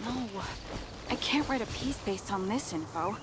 No, I can't write a piece based on this info.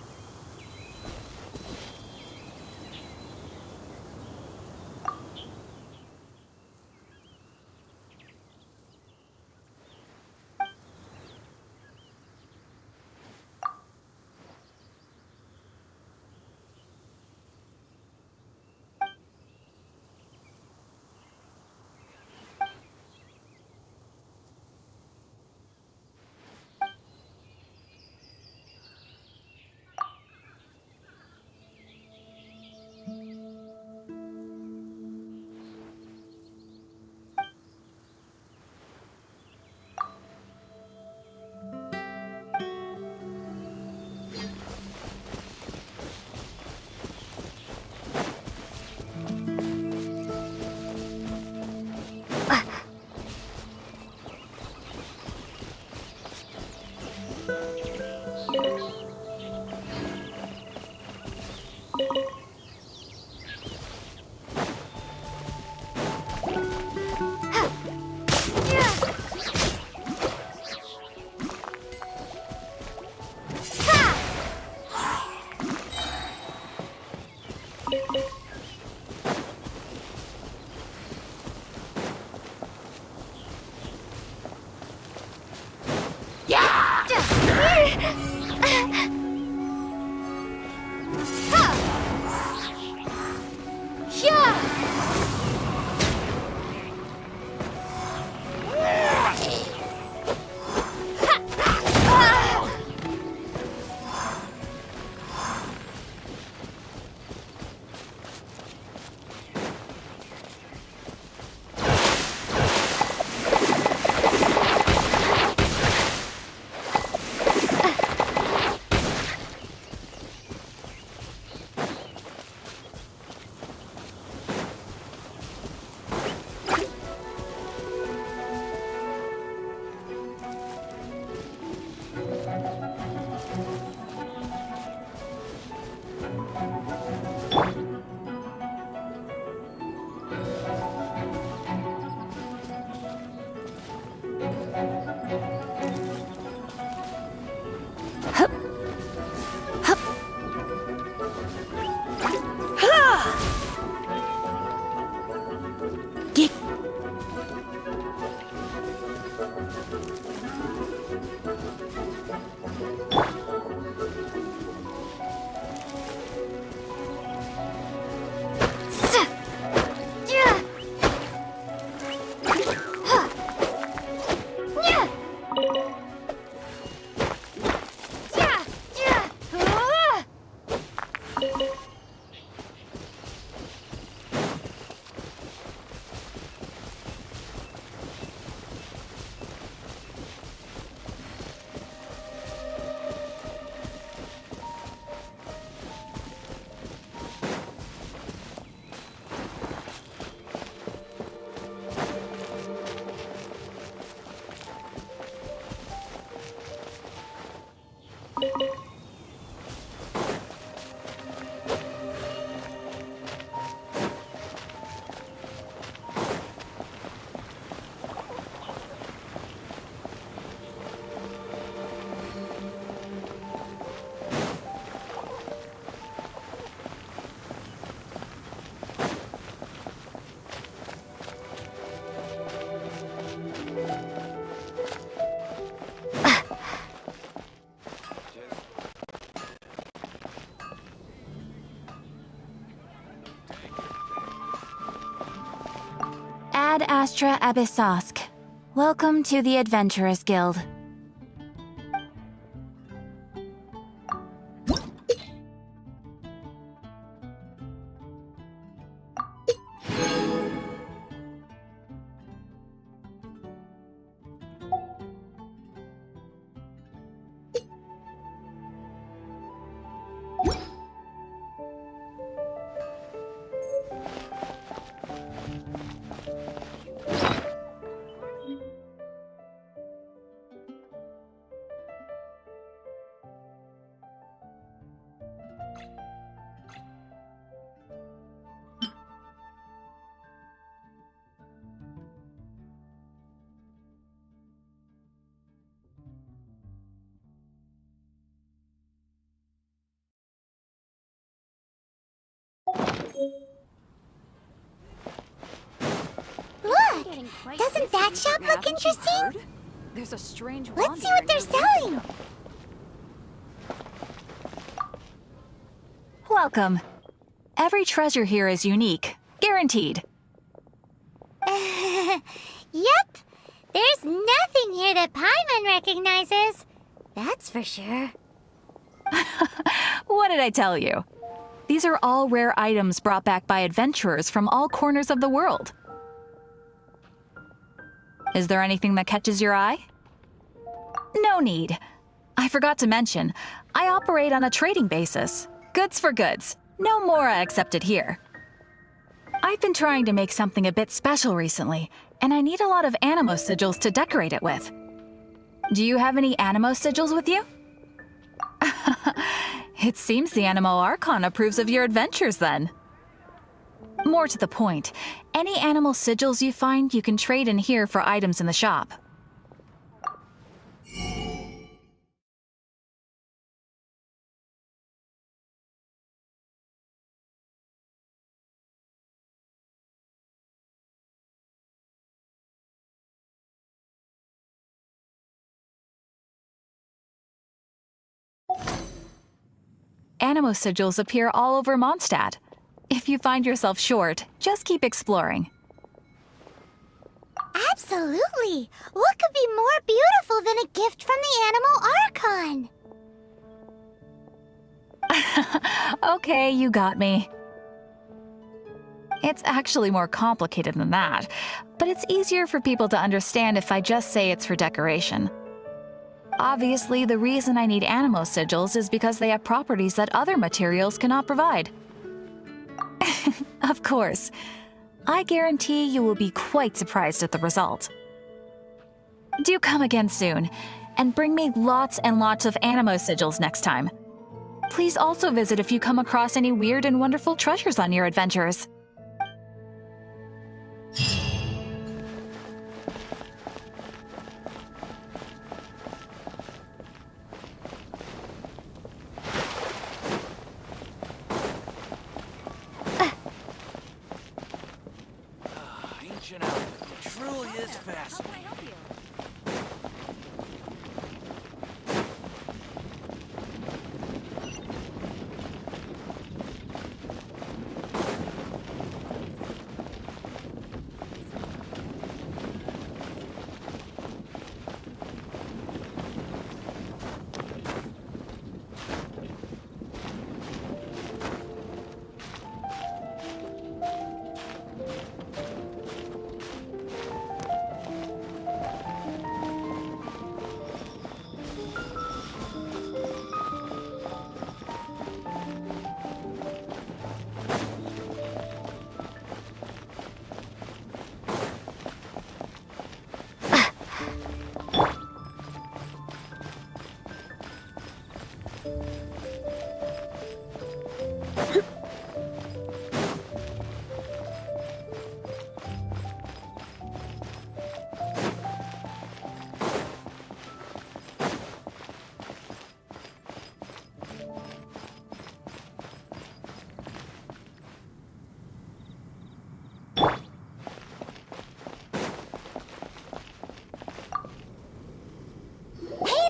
Ad Astra Abyssosk. Welcome to the Adventurers Guild. Look! Doesn't that shop look interesting? There's a strange Let's see what they're selling! Welcome. Every treasure here is unique. Guaranteed. Yep! There's nothing here that Paimon recognizes. That's for sure. What did I tell you? These are all rare items brought back by adventurers from all corners of the world. Is there anything that catches your eye? No need. I forgot to mention, I operate on a trading basis. Goods for goods. No Mora accepted here. I've been trying to make something a bit special recently, and I need a lot of animo sigils to decorate it with. Do you have any animo sigils with you? It seems the Animo Archon approves of your adventures then. More to the point, any animal sigils you find you can trade in here for items in the shop. Animo sigils appear all over Mondstadt. If you find yourself short, just keep exploring. Absolutely! What could be more beautiful than a gift from the Animal Archon? Okay, you got me. It's actually more complicated than that, but it's easier for people to understand if I just say it's for decoration. Obviously, the reason I need animo sigils is because they have properties that other materials cannot provide. Of course. I guarantee you will be quite surprised at the result. Do come again soon, and bring me lots and lots of animo sigils next time. Please also visit if you come across any weird and wonderful treasures on your adventures. Ancient outfit. It truly is fascinating.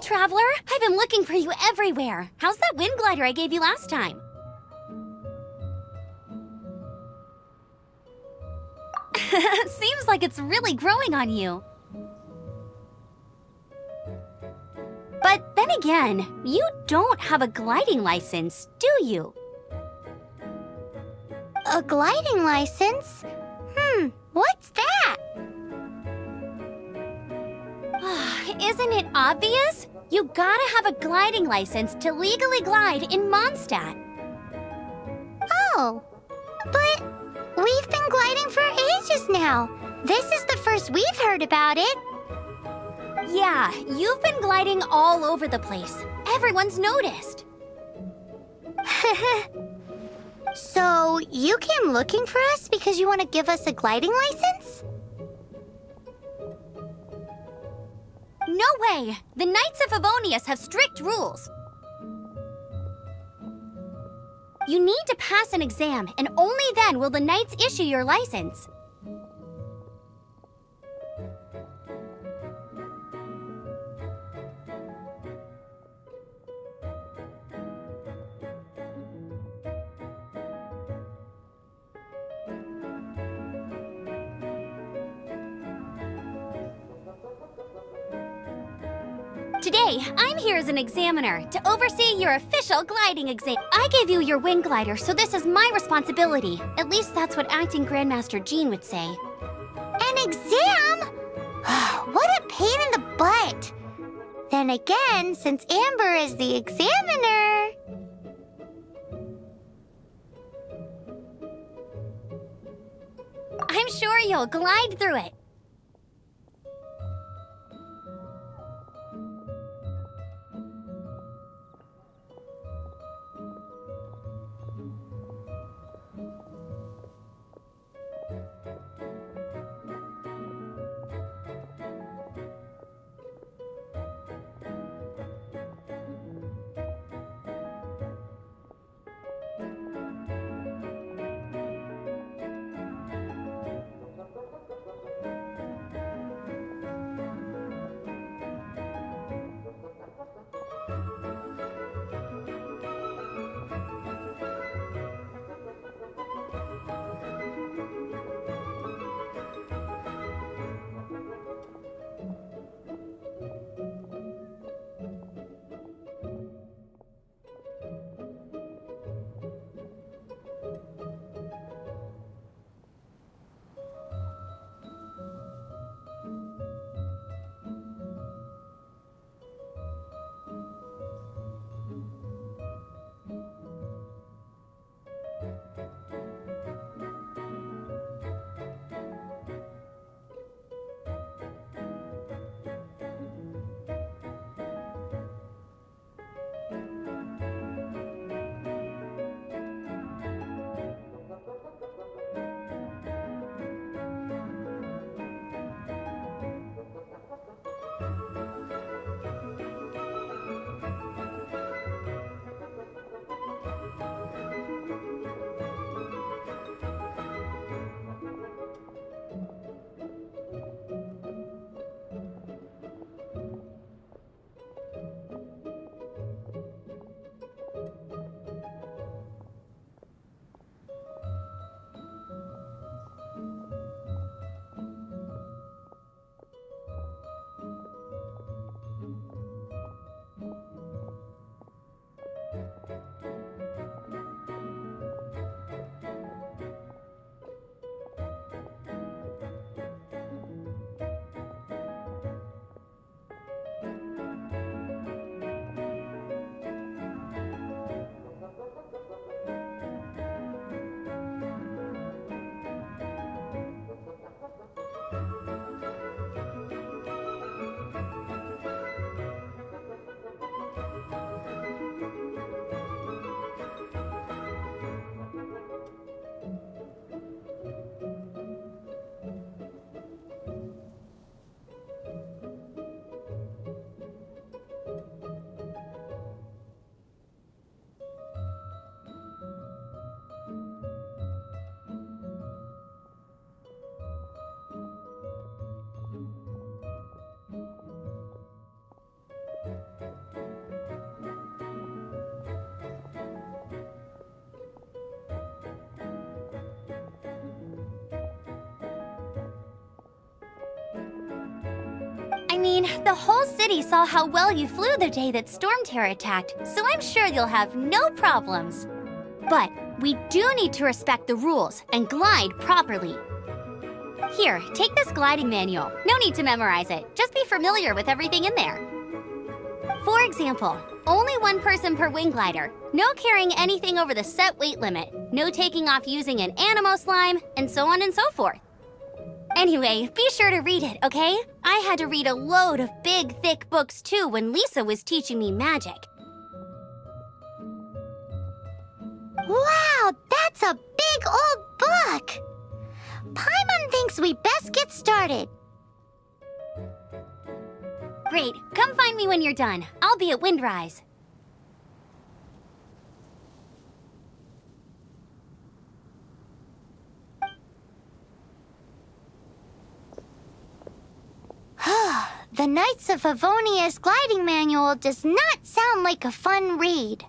Traveler, I've been looking for you everywhere. How's that wind glider I gave you last time? Seems like it's really growing on you. But then again, you don't have a gliding license, do you? A gliding license? What's that? Isn't it obvious? You gotta have a gliding license to legally glide in Mondstadt. Oh, but we've been gliding for ages now. This is the first we've heard about it. Yeah, you've been gliding all over the place. Everyone's noticed. So, you came looking for us because you want to give us a gliding license? No way! The Knights of Favonius have strict rules. You need to pass an exam, and only then will the Knights issue your license. Today, I'm here as an examiner to oversee your official gliding exam. I gave you your wing glider, so this is my responsibility. At least that's what Acting Grandmaster Jean would say. An exam? What a pain in the butt. Then again, since Amber is the examiner... I'm sure you'll glide through it. mean, the whole city saw how well you flew the day that Storm Terror attacked, so I'm sure you'll have no problems. But we do need to respect the rules and glide properly. Here, take this gliding manual. No need to memorize it, just be familiar with everything in there. For example, only one person per wing glider, no carrying anything over the set weight limit, no taking off using an animo slime, and so on and so forth. Anyway, be sure to read it, okay? I had to read a load of big, thick books too when Lisa was teaching me magic. Wow, that's a big old book! Paimon thinks we best get started. Great, come find me when you're done. I'll be at Windrise. The Knights of Favonia's gliding manual does not sound like a fun read.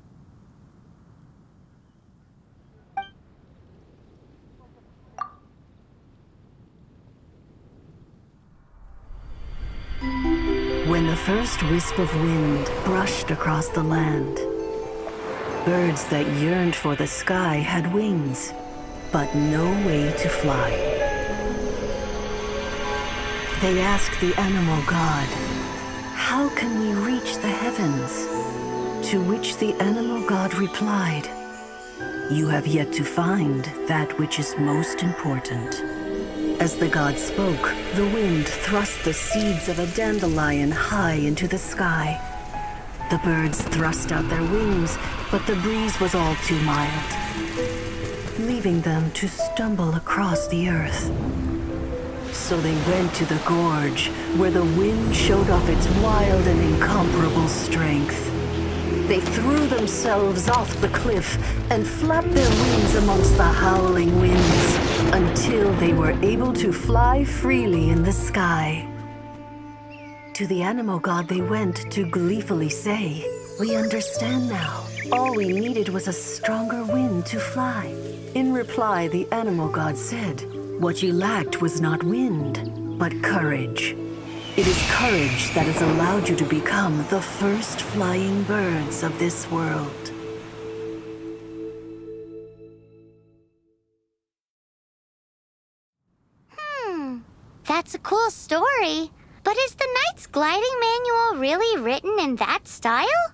When the first wisp of wind brushed across the land, birds that yearned for the sky had wings, but no way to fly. They asked the animal god, "How can we reach the heavens?" To which the animal god replied, "You have yet to find that which is most important." As the god spoke, the wind thrust the seeds of a dandelion high into the sky. The birds thrust out their wings, but the breeze was all too mild, leaving them to stumble across the earth. So they went to the gorge, where the wind showed off its wild and incomparable strength. They threw themselves off the cliff and flapped their wings amongst the howling winds until they were able to fly freely in the sky. To the animal god they went to gleefully say, "We understand now. All we needed was a stronger wind to fly." In reply, the animal god said, "What you lacked was not wind, but courage. It is courage that has allowed you to become the first flying birds of this world." That's a cool story. But is the Knight's gliding manual really written in that style?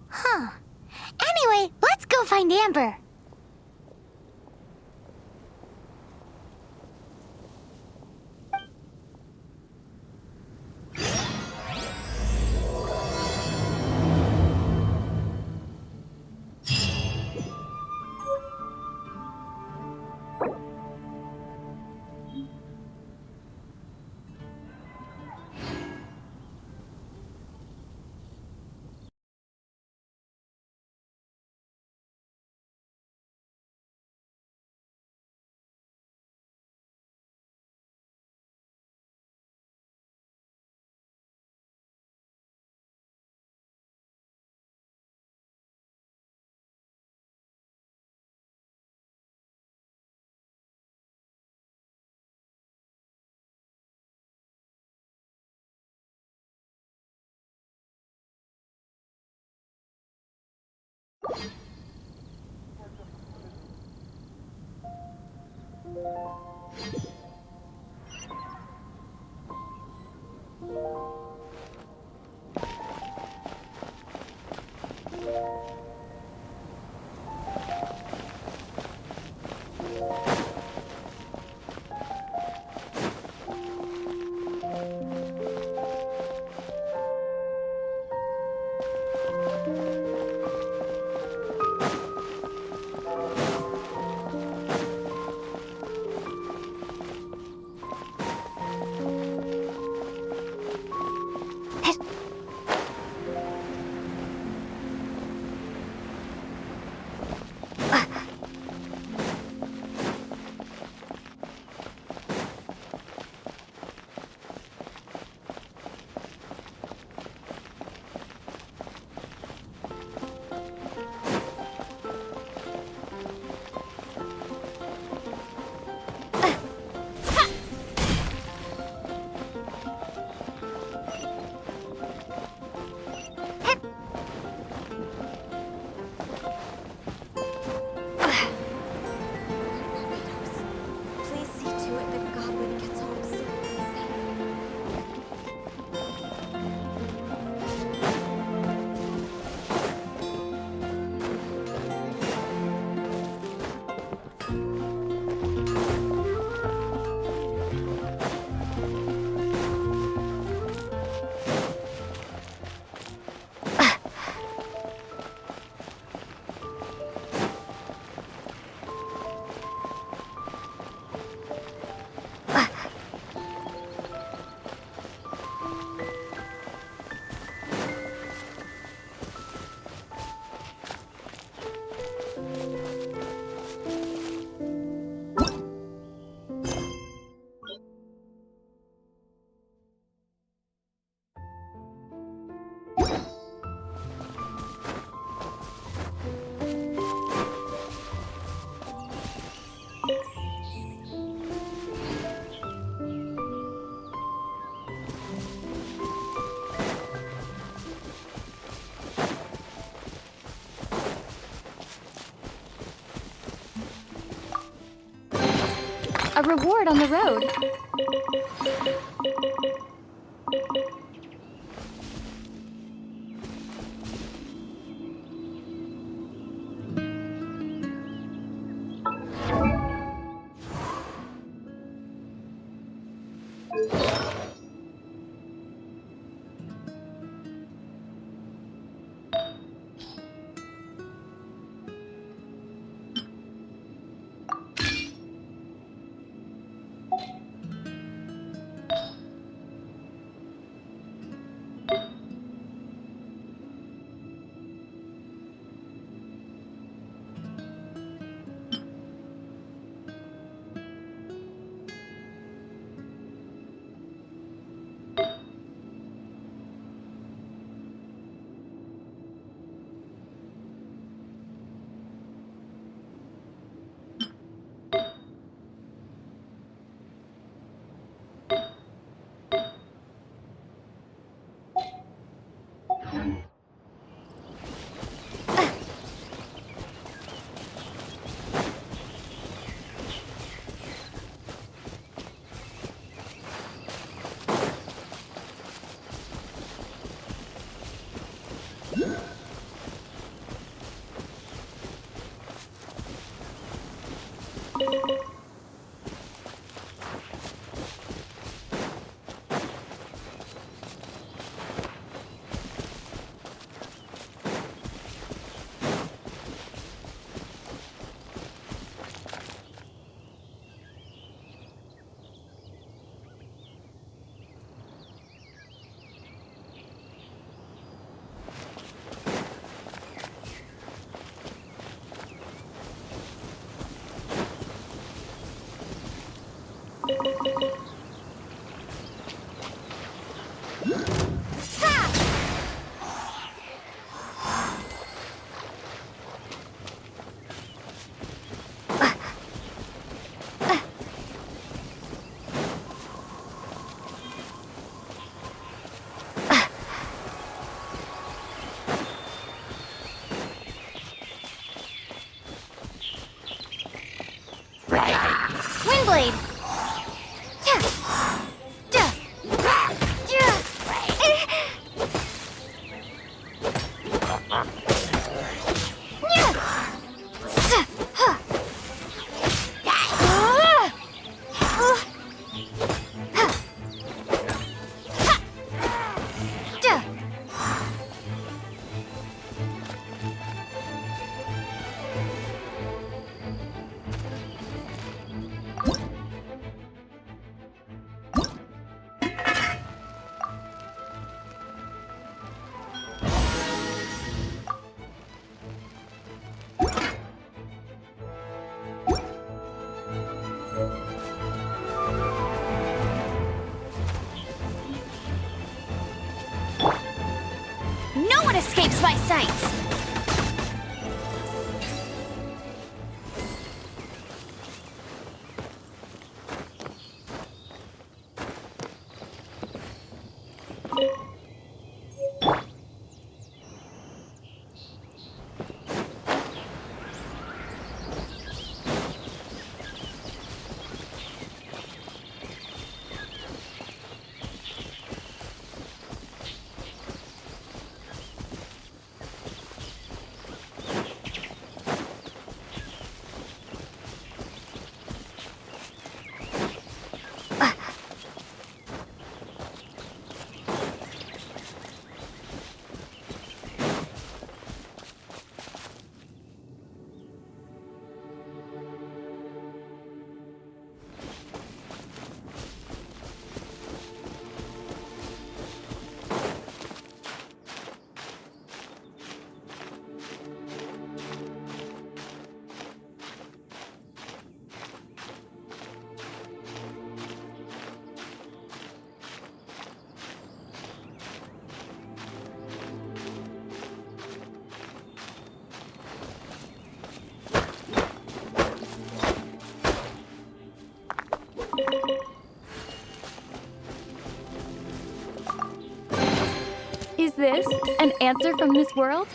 Huh. Anyway, let's go find Amber. A reward on the road. Windblade! No one escapes my sights! Is this an answer from this world?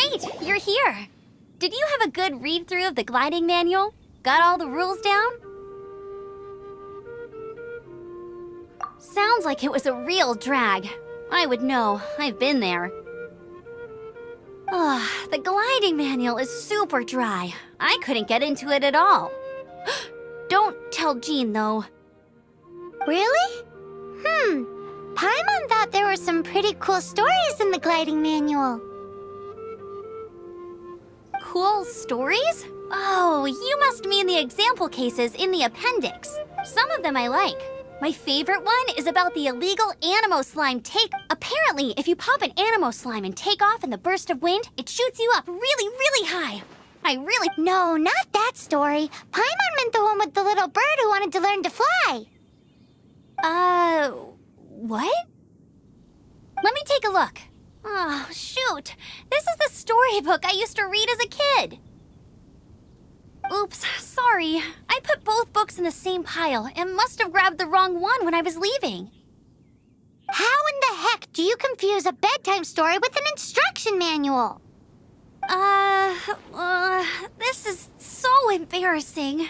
Great, you're here. Did you have a good read-through of the gliding manual? Got all the rules down? Sounds like it was a real drag. I would know, I've been there. The gliding manual is super dry. I couldn't get into it at all. Don't tell Jean, though. Really? Paimon thought there were some pretty cool stories in the gliding manual. Cool stories? Oh, you must mean the example cases in the appendix. Some of them I like. My favorite one is about the illegal Animo slime take. Apparently, if you pop an Animo slime and take off in the burst of wind, it shoots you up really, really high. No, not that story. Paimon meant the one with the little bird who wanted to learn to fly. What? Let me take a look. Oh, shoot. This is the storybook I used to read as a kid. Oops, sorry. I put both books in the same pile and must have grabbed the wrong one when I was leaving. How in the heck do you confuse a bedtime story with an instruction manual? This is so embarrassing.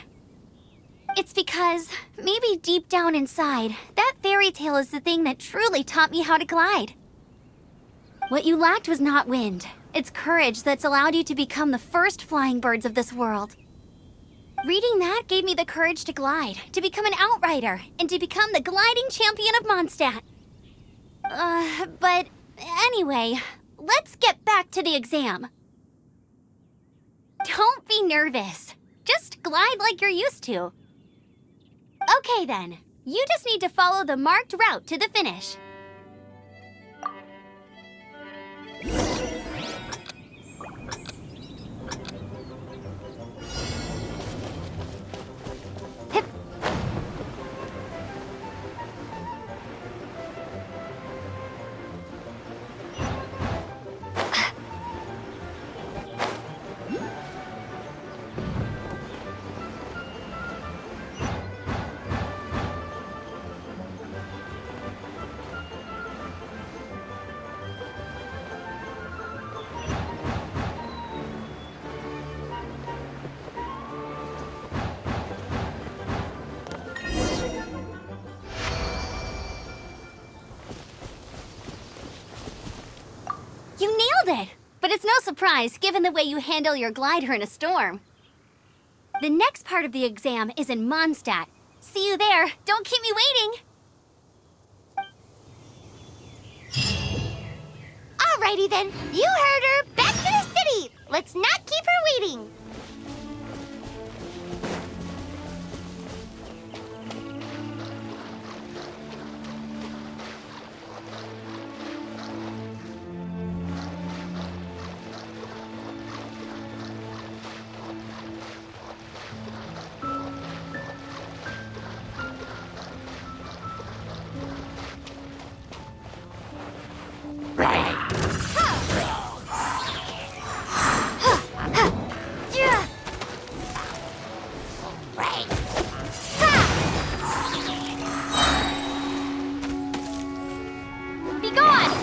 It's because, maybe deep down inside, that fairy tale is the thing that truly taught me how to glide. What you lacked was not wind. It's courage that's allowed you to become the first flying birds of this world. Reading that gave me the courage to glide, to become an outrider, and to become the gliding champion of Mondstadt. But anyway, let's get back to the exam. Don't be nervous. Just glide like you're used to. Okay then, you just need to follow the marked route to the finish. You nailed it! But it's no surprise, given the way you handle your glider in a storm. The next part of the exam is in Mondstadt. See you there. Don't keep me waiting! Alrighty then, you heard her. Back to the city. Let's not keep her waiting. Be gone!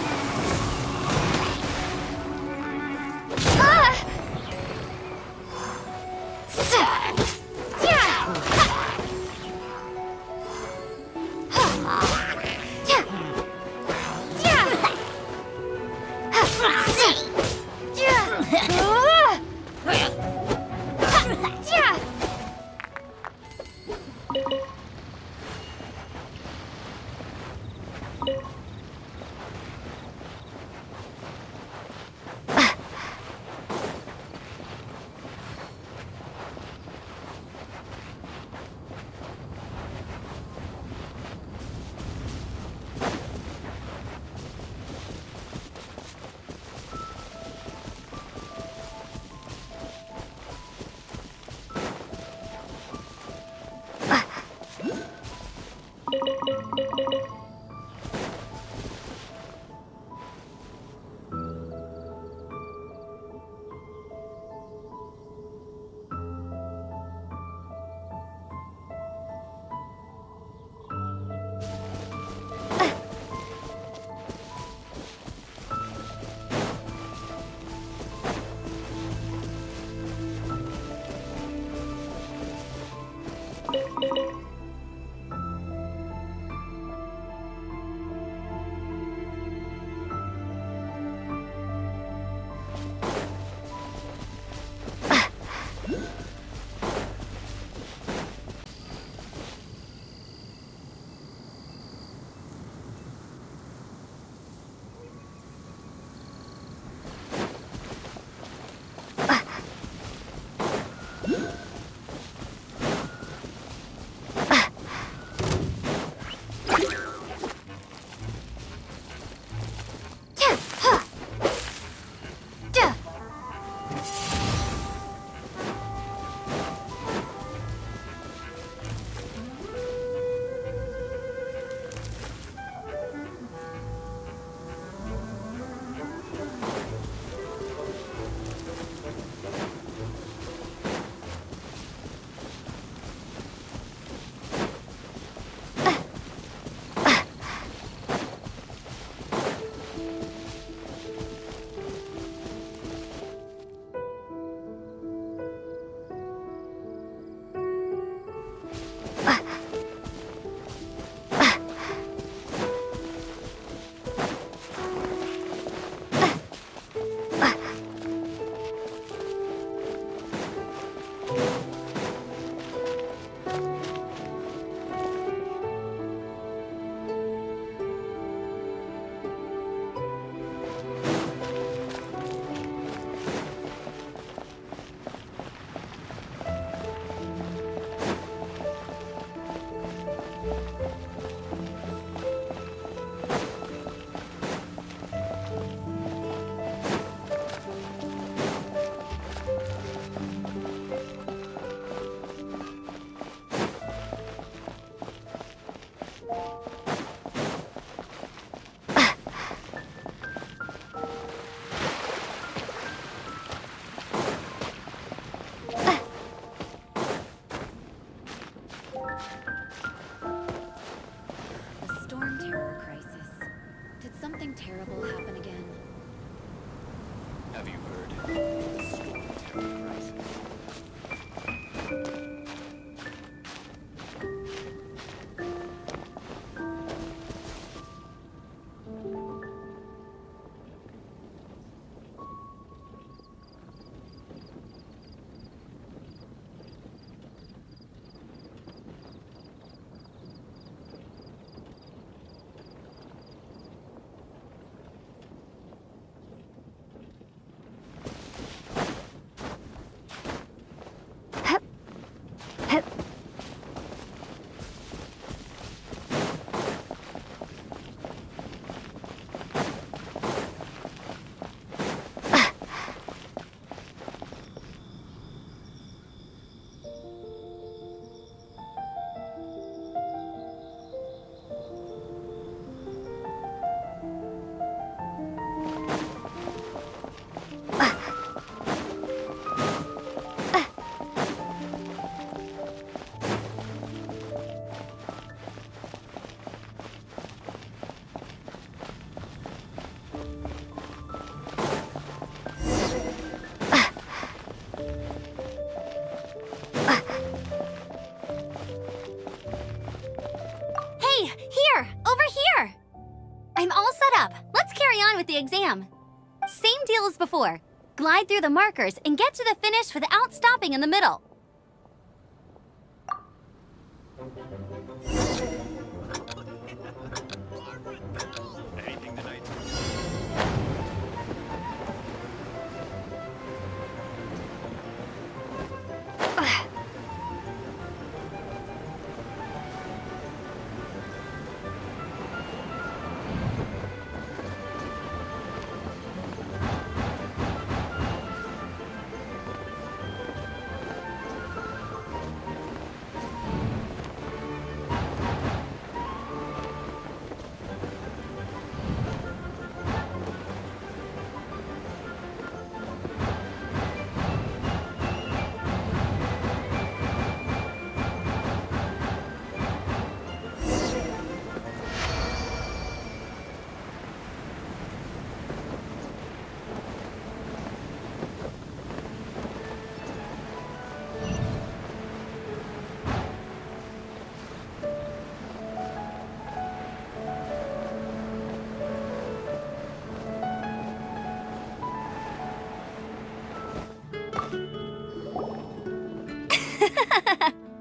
The storm terror crisis. Did something terrible happen again? Have you heard? The storm terror crisis. I'm all set up. Let's carry on with the exam. Same deal as before. Glide through the markers and get to the finish without stopping in the middle. Anything tonight?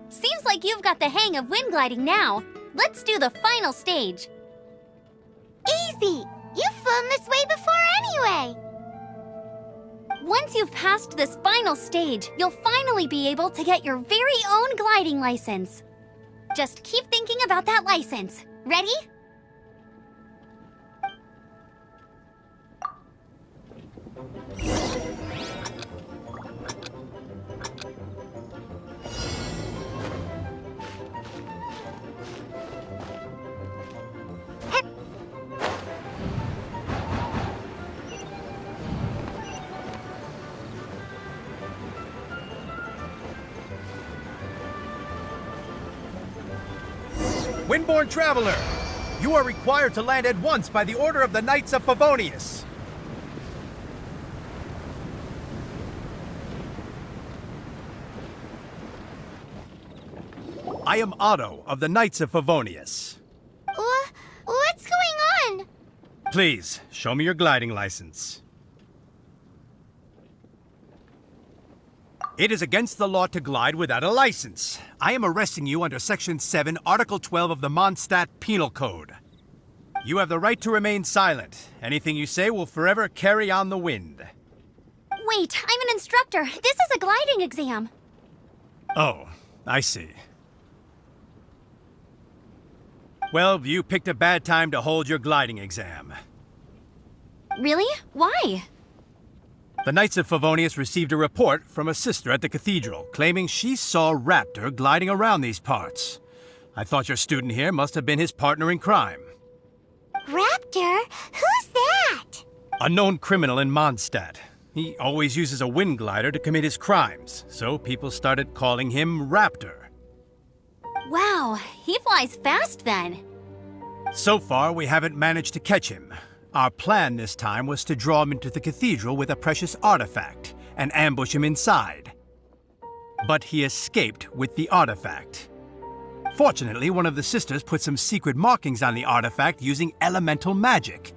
Seems like you've got the hang of wind gliding now. Let's do the final stage. Easy! You've flown this way before anyway! Once you've passed this final stage, you'll finally be able to get your very own gliding license. Just keep thinking about that license. Ready? Windborne Traveler, you are required to land at once by the order of the Knights of Favonius. I am Otto of the Knights of Favonius. What's going on? Please, show me your gliding license. It is against the law to glide without a license. I am arresting you under Section 7, Article 12 of the Mondstadt Penal Code. You have the right to remain silent. Anything you say will forever carry on the wind. Wait, I'm an instructor. This is a gliding exam. Oh, I see. Well, you picked a bad time to hold your gliding exam. Really? Why? The Knights of Favonius received a report from a sister at the cathedral claiming she saw Raptor gliding around these parts. I thought your student here must have been his partner in crime. Raptor? Who's that? A known criminal in Mondstadt. He always uses a wind glider to commit his crimes, so people started calling him Raptor. Wow, he flies fast then. So far, we haven't managed to catch him. Our plan this time was to draw him into the cathedral with a precious artifact and ambush him inside. But he escaped with the artifact. Fortunately, one of the sisters put some secret markings on the artifact using elemental magic.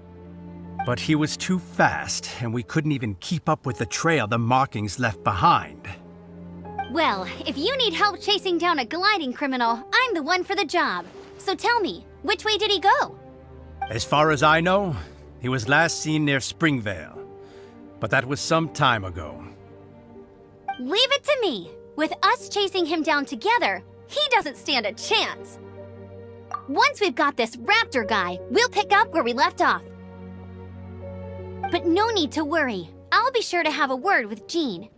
But he was too fast, and we couldn't even keep up with the trail the markings left behind. Well, if you need help chasing down a gliding criminal, I'm the one for the job. So tell me, which way did he go? As far as I know, he was last seen near Springvale. But that was some time ago. Leave it to me. With us chasing him down together, he doesn't stand a chance. Once we've got this Raptor guy, we'll pick up where we left off. But no need to worry. I'll be sure to have a word with Jean.